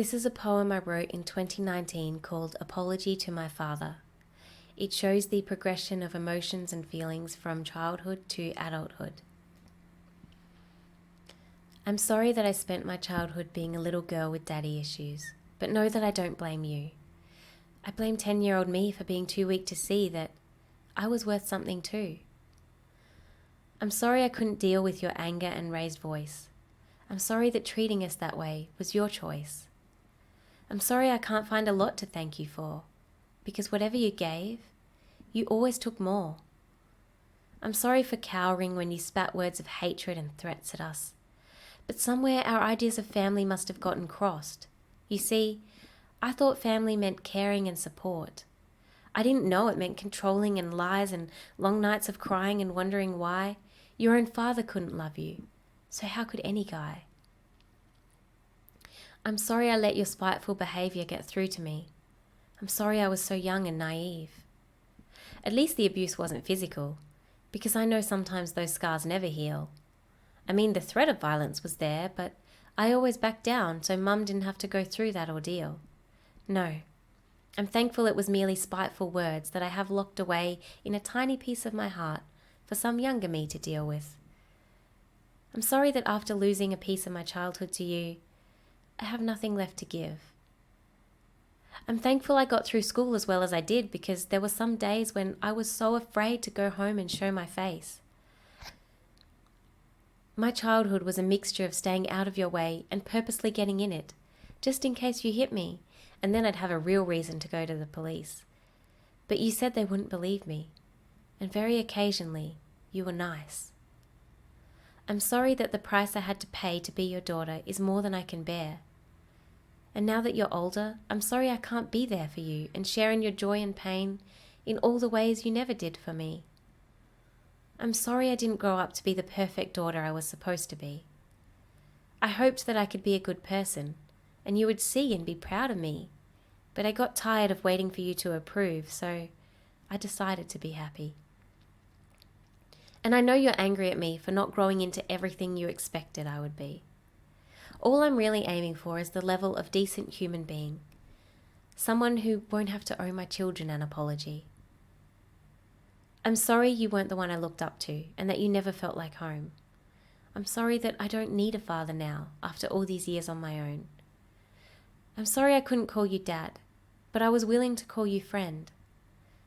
This is a poem I wrote in 2019 called Apology to My Father. It shows the progression of emotions and feelings from childhood to adulthood. I'm sorry that I spent my childhood being a little girl with daddy issues, but know that I don't blame you. I blame 10-year-old me for being too weak to see that I was worth something too. I'm sorry I couldn't deal with your anger and raised voice. I'm sorry that treating us that way was your choice. I'm sorry I can't find a lot to thank you for, because whatever you gave, you always took more. I'm sorry for cowering when you spat words of hatred and threats at us, but somewhere our ideas of family must have gotten crossed. You see, I thought family meant caring and support. I didn't know it meant controlling and lies and long nights of crying and wondering why your own father couldn't love you. So how could any guy? I'm sorry I let your spiteful behavior get through to me. I'm sorry I was so young and naive. At least the abuse wasn't physical, because I know sometimes those scars never heal. I mean, the threat of violence was there, but I always backed down so Mum didn't have to go through that ordeal. No, I'm thankful it was merely spiteful words that I have locked away in a tiny piece of my heart for some younger me to deal with. I'm sorry that after losing a piece of my childhood to you, I have nothing left to give. I'm thankful I got through school as well as I did, because there were some days when I was so afraid to go home and show my face. My childhood was a mixture of staying out of your way and purposely getting in it, just in case you hit me, and then I'd have a real reason to go to the police. But you said they wouldn't believe me, and very occasionally you were nice. I'm sorry that the price I had to pay to be your daughter is more than I can bear. And now that you're older, I'm sorry I can't be there for you and share in your joy and pain in all the ways you never did for me. I'm sorry I didn't grow up to be the perfect daughter I was supposed to be. I hoped that I could be a good person, and you would see and be proud of me, but I got tired of waiting for you to approve, so I decided to be happy. And I know you're angry at me for not growing into everything you expected I would be. All I'm really aiming for is the level of decent human being. Someone who won't have to owe my children an apology. I'm sorry you weren't the one I looked up to and that you never felt like home. I'm sorry that I don't need a father now after all these years on my own. I'm sorry I couldn't call you Dad, but I was willing to call you friend.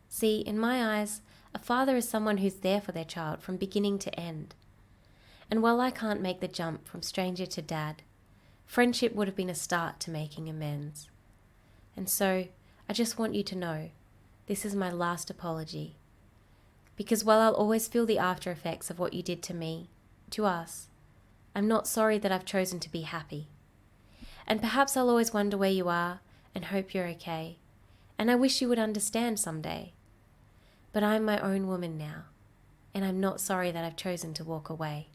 See, in my eyes, a father is someone who's there for their child from beginning to end. And while I can't make the jump from stranger to dad, friendship would have been a start to making amends. And so, I just want you to know, this is my last apology. Because while I'll always feel the after effects of what you did to me, to us, I'm not sorry that I've chosen to be happy. And perhaps I'll always wonder where you are and hope you're okay. And I wish you would understand someday. But I'm my own woman now, and I'm not sorry that I've chosen to walk away.